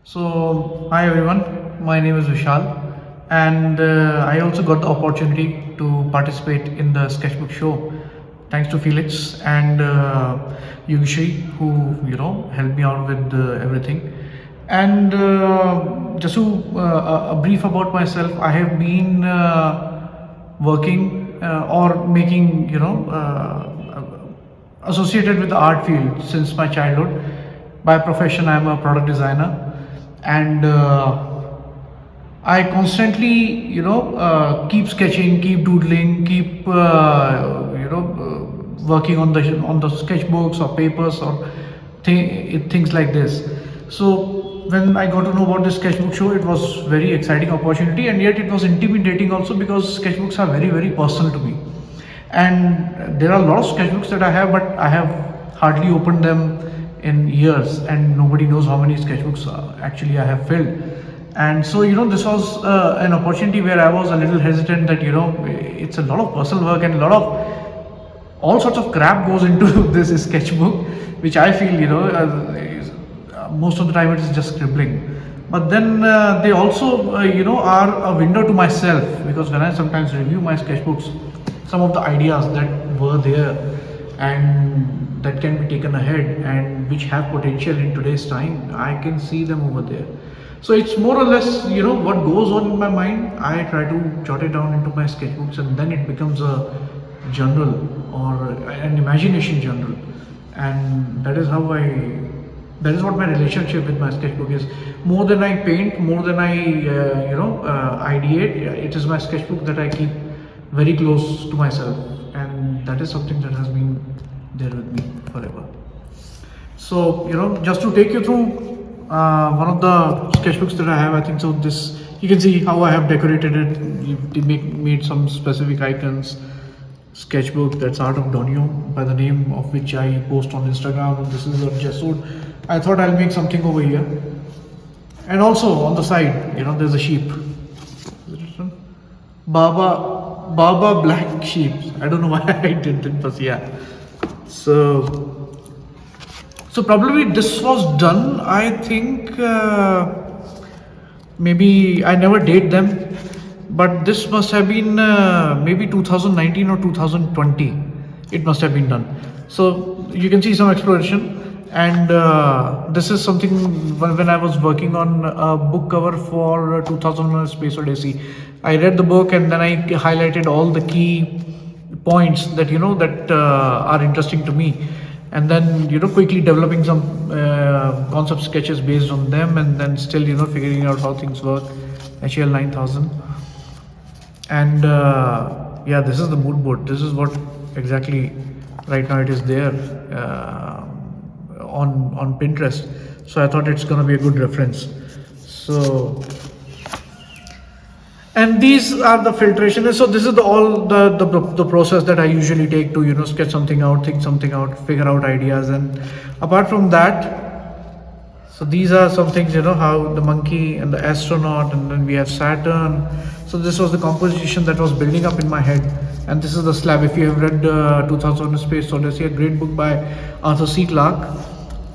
Hi everyone, my name is Vishal, and I also got the opportunity to participate in the Sketchbook show thanks to Felix and Yugishri, who helped me out with everything. And just to a brief about myself, I have been working or making associated with the art field since my childhood. By profession, I am a product designer, and I constantly, keep sketching, keep doodling, keep, working on the sketchbooks or papers or things like this. So when I got to know about this sketchbook show, it was very exciting opportunity, and yet it was intimidating also because sketchbooks are very very personal to me, and there are a lot of sketchbooks that I have, but I have hardly opened them in years, and nobody knows how many sketchbooks actually I have filled. And so this was an opportunity where I was a little hesitant that it's a lot of personal work and a lot of all sorts of crap goes into this sketchbook, which I feel most of the time it is just scribbling. But then they also are a window to myself, because when I sometimes review my sketchbooks, some of the ideas that were there and that can be taken ahead and which have potential in today's time, I can see them over there. So it's more or less what goes on in my mind, I try to jot it down into my sketchbooks, and then it becomes a journal or an imagination journal. And that is what my relationship with my sketchbook is. More than I paint, more than I ideate, it is my sketchbook that I keep very close to myself, and that is something that has been there with me forever. So just to take you through one of the sketchbooks that I have, I think so. This, you can see how I have decorated it. Made some specific icons. Sketchbook, that's Art of Donio, by the name of which I post on Instagram. And this is a Jesud. I thought I'll make something over here. And also on the side, there's a sheep. Is it written? Baba Black Sheep. I don't know why I did it, but yeah. So probably this was done, I think, maybe I never date them, but this must have been maybe 2019 or 2020. It must have been done. So you can see some exploration. And this is something when I was working on a book cover for 2001 Space Odyssey. I read the book and then I highlighted all the key points that are interesting to me, and then quickly developing some concept sketches based on them, and then still figuring out how things work. HL 9000. And yeah, this is the mood board. This is what exactly right now it is there on Pinterest. So I thought it's going to be a good reference. So, and these are the filtration. So this is all the process that I usually take to sketch something out, think something out, figure out ideas. And apart from that, so these are some things, how the monkey and the astronaut, and then we have Saturn. So this was the composition that was building up in my head. And this is the slab. If you have read 2001 Space Odyssey, a great book by Arthur C. Clarke,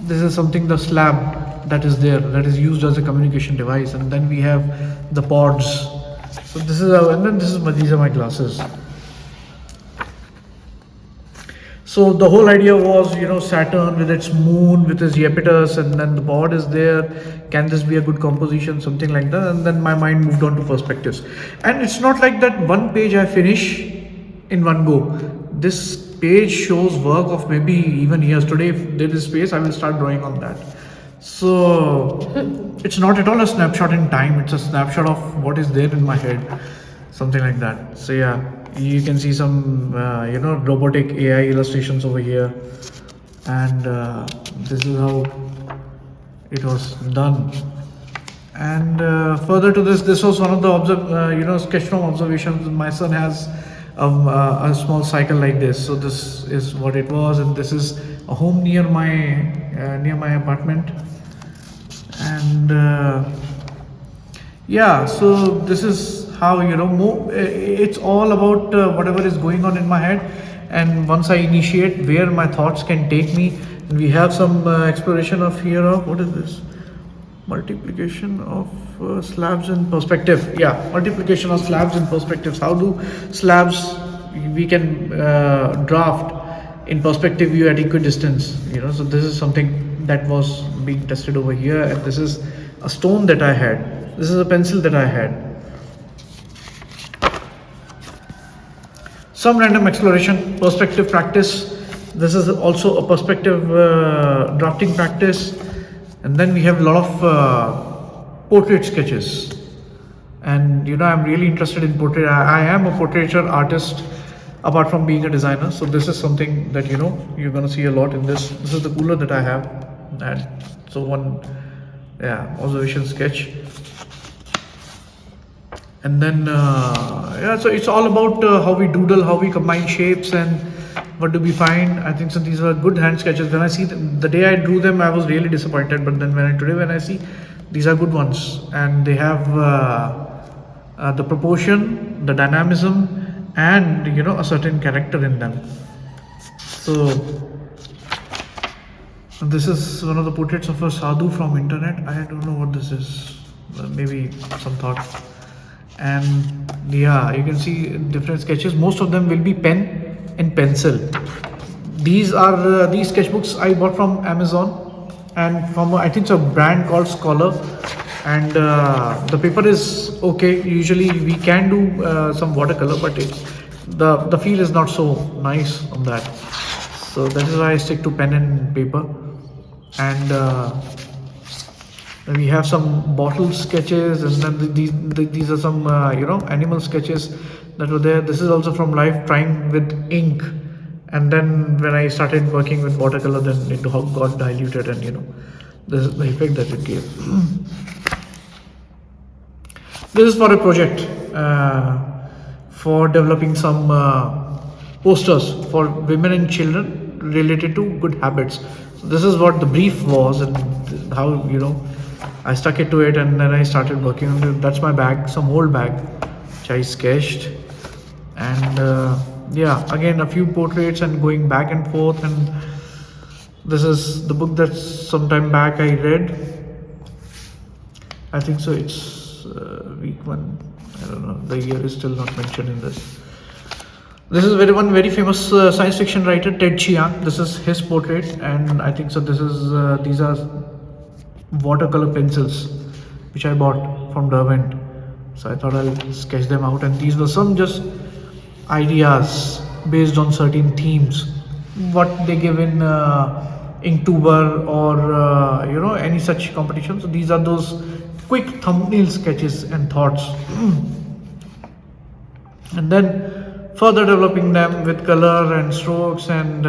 this is something, the slab that is there, that is used as a communication device. And then we have the pods. So this is and then these are my glasses. So the whole idea was, Saturn with its moon, with its Iapetus, and then the pod is there. Can this be a good composition? Something like that. And then my mind moved on to perspectives. And it's not like that one page I finish in one go. This page shows work of maybe even years. Today, if there is space, I will start drawing on that. So it's not at all a snapshot in time. It's a snapshot of what is there in my head, something like that. So yeah, you can see some robotic AI illustrations over here, and this is how it was done. And further to this was one of the sketch from observations. My son has a small cycle like this. So this is what it was, and this is a home near my apartment. And yeah, so this is how it's all about whatever is going on in my head, and once I initiate where my thoughts can take me. And we have some exploration of here of what is this, Multiplication of slabs in perspective. Yeah, multiplication of slabs in perspectives. How do slabs we can draft in perspective view at equidistance? So this is something that was being tested over here, and this is a stone that I had. This is a pencil that I had. Some random exploration, perspective practice. This is also a perspective drafting practice. And then we have a lot of portrait sketches. And I'm really interested in portrait. I am a portraiture artist apart from being a designer. So this is something that you're gonna see a lot in this. This is the cooler that I have. And so one observation sketch. And then so it's all about how we doodle, how we combine shapes, and what do we find. I think so these are good hand sketches. When I see the day I drew them, I was really disappointed, but then when I see these are good ones, and they have the proportion, the dynamism, and a certain character in them. So this is one of the portraits of a sadhu from internet. I don't know what this is. Maybe some thought. And yeah, you can see different sketches. Most of them will be pen and pencil. These are these sketchbooks I bought from Amazon, and from I think it's a brand called Scholar. And the paper is okay. Usually we can do some watercolor, but it's the feel is not so nice on that. So that is why I stick to pen and paper. And we have some bottle sketches, and then these are some animal sketches that were there. This is also from life, trying with ink, and then when I started working with watercolor, then it got diluted, and this is the effect that it gave. This is for a project for developing some posters for women and children related to good habits. So this is what the brief was, and how I stuck it to it, and then I started working on it. That's my bag, some old bag which I sketched. And again a few portraits and going back and forth. And this is the book that some time back I read. I think so it's week 1. I don't know, the year is still not mentioned in this. This is one very famous science fiction writer, Ted Chiang. This is his portrait, and I think so this is these are watercolor pencils which I bought from Derwent. So I thought I'll sketch them out, and these were some just ideas based on certain themes, what they give in Inktober or any such competition. So these are those quick thumbnail sketches and thoughts. And then further developing them with color and strokes, and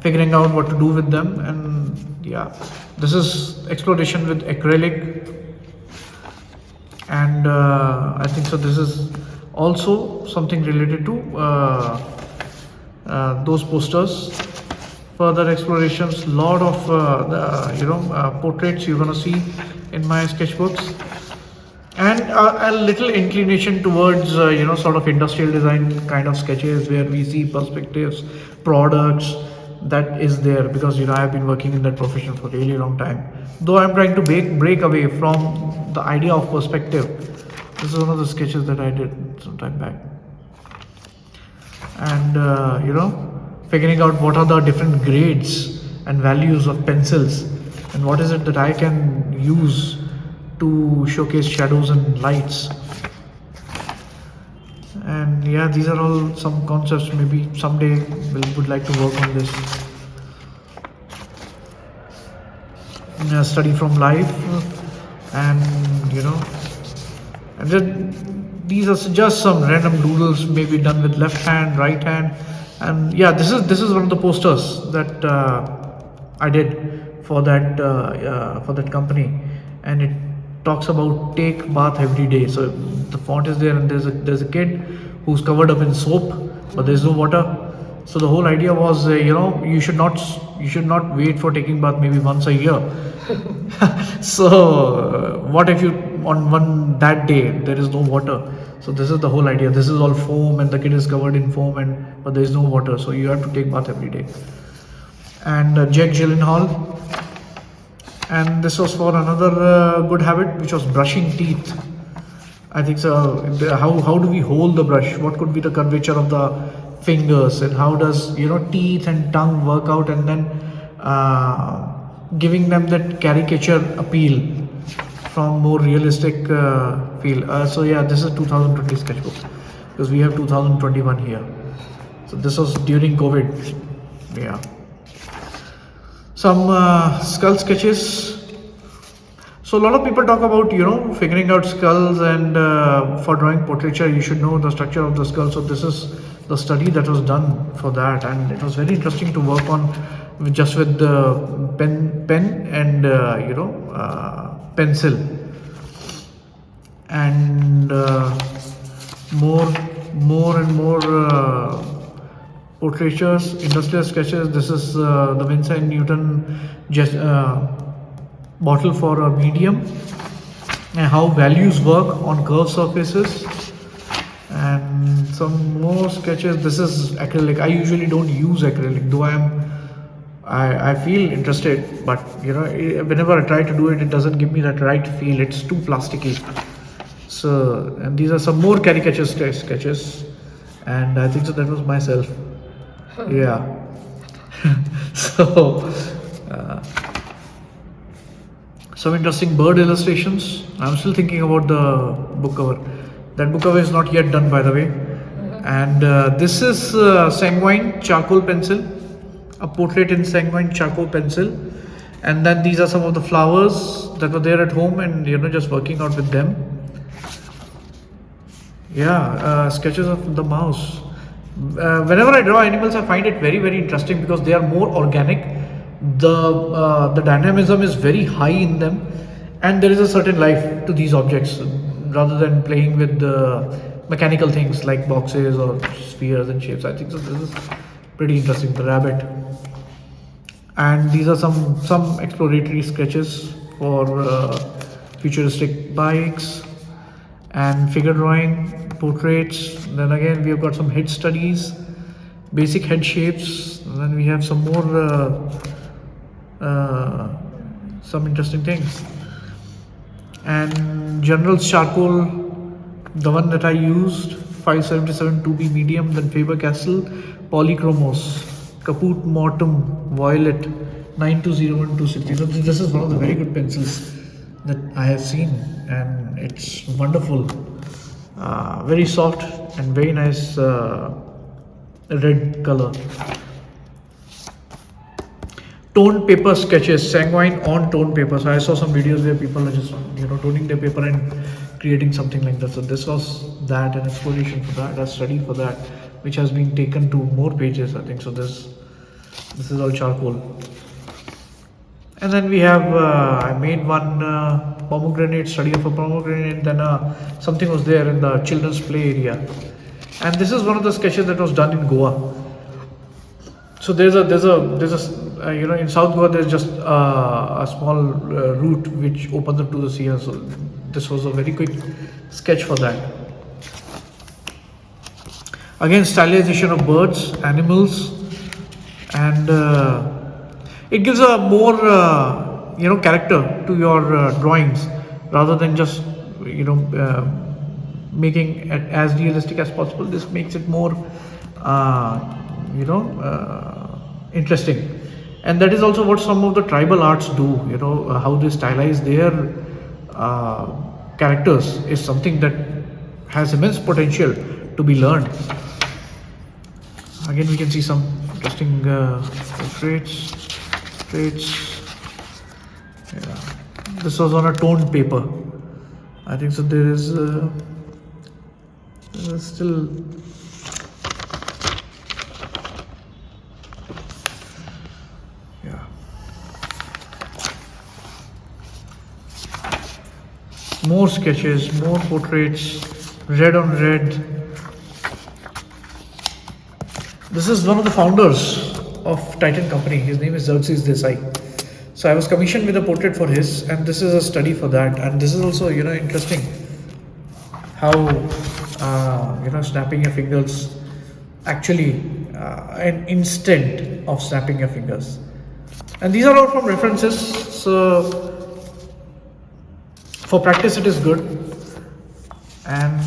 figuring out what to do with them. And yeah, this is exploration with acrylic. And I think so this is also something related to those posters. Further explorations, lot of portraits you're gonna see in my sketchbooks, and a little inclination towards sort of industrial design kind of sketches, where we see perspectives, products. That is there because I have been working in that profession for a really long time, though I'm trying to break away from the idea of perspective. This is one of the sketches that I did some time back. And figuring out what are the different grades and values of pencils, and what is it that I can use to showcase shadows and lights. And yeah, these are all some concepts. Maybe someday would like to work on this. Study from life, and and then these are just some random doodles, maybe done with left hand, right hand. And yeah, this is one of the posters that I did for that company, and it talks about take bath every day. So the font is there, and there's a kid who's covered up in soap, but there's no water. So the whole idea was you should not wait for taking bath maybe once a year. So what if you on that day there is no water? So this is the whole idea. This is all foam, and the kid is covered in foam, but there is no water, so you have to take bath every day. And Jake Gyllenhaal, And this was for another good habit, which was brushing teeth. I think so. How do we hold the brush? What could be the curvature of the fingers, and how does teeth and tongue work out, and then giving them that caricature appeal from more realistic feel. So yeah, this is 2020 sketchbook because we have 2021 here. So this was during COVID. Yeah. Some skull sketches. So a lot of people talk about figuring out skulls, and for drawing portraiture you should know the structure of the skull. So this is the study that was done for that, and it was very interesting to work on just with the pen and pencil, and more and more portraitures, industrial sketches. This is the Vincent Newton just bottle for a medium, and how values work on curved surfaces, and some more sketches. This is acrylic. I usually don't use acrylic, though I feel interested, but whenever I try to do it, it doesn't give me that right feel. It's too plasticky. So, and these are some more caricature sketches, and I think so that was myself. Yeah. So some interesting bird illustrations. I'm still thinking about the book cover. That book cover is not yet done, by the way. And this is sanguine charcoal pencil, a portrait in sanguine charcoal pencil. And then these are some of the flowers that were there at home, and just working out with them. Yeah, sketches of the mouse. Whenever I draw animals, I find it very, very interesting because they are more organic. The dynamism is very high in them, and there is a certain life to these objects rather than playing with mechanical things like boxes or spheres and shapes. I think so this is pretty interesting. The rabbit, and these are some exploratory sketches for futuristic bikes and figure drawing, portraits. Then again we have got some head studies, basic head shapes. And then we have some more some interesting things, and general's charcoal, the one that I used, 577 2B medium. Then Faber-Castell Polychromos Caput Mortem Violet 9201 So this is one of the very good pencils that I have seen, and it's wonderful. Very soft and very nice red color. Toned paper sketches, sanguine on toned paper. So I saw some videos where people are just toning their paper and creating something like that. So this was that, an exploration for that, a study for that, which has been taken to more pages, I think. So this is all charcoal. And then we have I made one pomegranate, study of a pomegranate. Then something was there in the children's play area, and this is one of the sketches that was done in Goa. So there's a in South Goa there's just a small route which opens up to the sea. So this was a very quick sketch for that. Again, stylization of birds, animals, and it gives a more character to your drawings rather than just making it as realistic as possible. This makes it more interesting, and that is also what some of the tribal arts do. How they stylize their characters is something that has immense potential to be learned. Again, we can see some interesting traits. Yeah, this was on a toned paper, I think. So there is still more sketches, more portraits, red on red. This is one of the founders of Titan Company. His name is Xerxes Desai. So I was commissioned with a portrait for his, and this is a study for that. And this is also interesting how snapping your fingers actually an instant of snapping your fingers. And these are all from references, so for practice it is good. And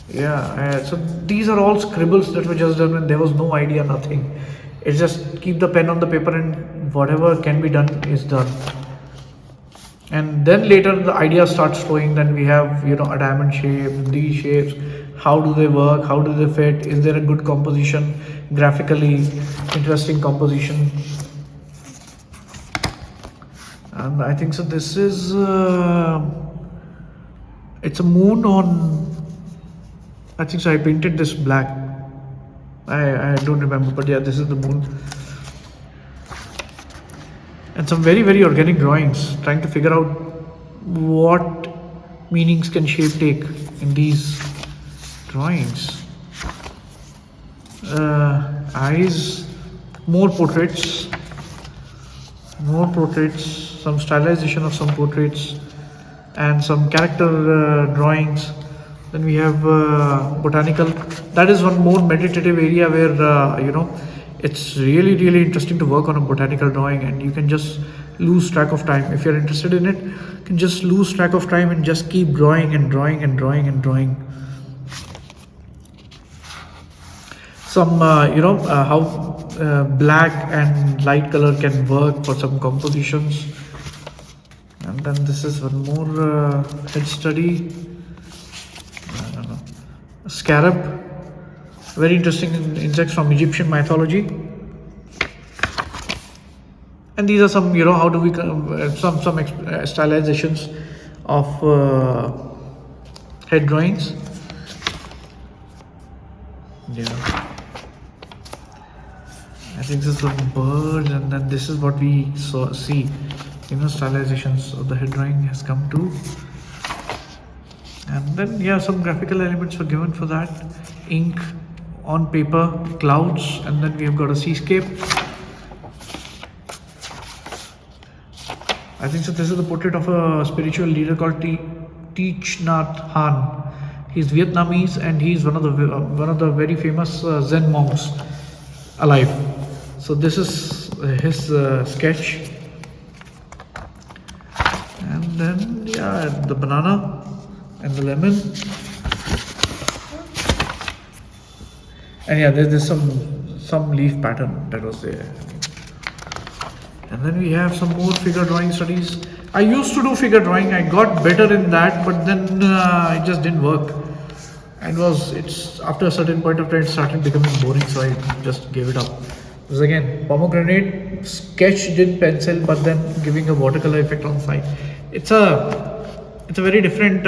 yeah, so these are all scribbles that were just done when there was no idea, nothing. It's just keep the pen on the paper and whatever can be done is done. And then later the idea starts flowing. Then we have, you know, a diamond shape, these shapes, how do they work, how do they fit, is there a good composition, graphically interesting composition. And I think so this is it's a moon on, I think so I painted this black, I don't remember, but yeah, this is the moon. And some very organic drawings, trying to figure out what meanings can shape take in these drawings. Eyes, more portraits, some stylization of some portraits, and some character drawings. Then we have botanical. That is one more meditative area where you know, it's really interesting to work on a botanical drawing, and you can just lose track of time. If you're interested in it, you can just lose track of time and just keep drawing and drawing and drawing and drawing. Some you know, how black and light color can work for some compositions. And then this is one more head study. I don't know. A scarab, very interesting insects from Egyptian mythology. And these are some, you know, how do we some stylizations of head drawings. Yeah, I think this is some birds, and then this is what we see, you know, stylizations of the head drawing has come to. And then yeah, some graphical elements were given for that. Ink on paper, clouds, and then we have got a seascape. I think so this is the portrait of a spiritual leader called Thich Nhat Hanh. He's Vietnamese, and he's one of the very famous Zen monks alive. So this is his sketch. And then yeah, the banana and the lemon. And yeah, there's some leaf pattern that was there. And then we have some more figure drawing studies. I used to do figure drawing. I got better in that, but then it just didn't work. And it's after a certain point of time it started becoming boring, so I just gave it up. Because again, pomegranate sketched in pencil, but then giving a watercolor effect on the side. It's a very different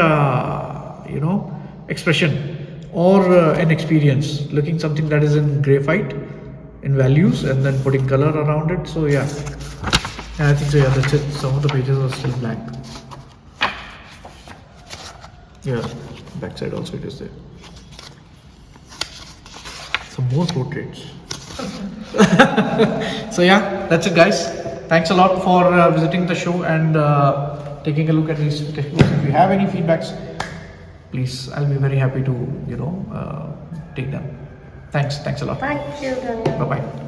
you know, expression or an experience. Looking something that is in graphite in values and then putting color around it. So yeah, I think so. Yeah, that's it. Some of the pages are still blank. Yeah, backside also it is there. Some more portraits. So yeah, that's it, guys. Thanks a lot for visiting the show and taking a look at these textbooks. If you have any feedbacks, please, I'll be very happy to, you know, take them. Thanks a lot. Thank you, Daniel. Bye bye.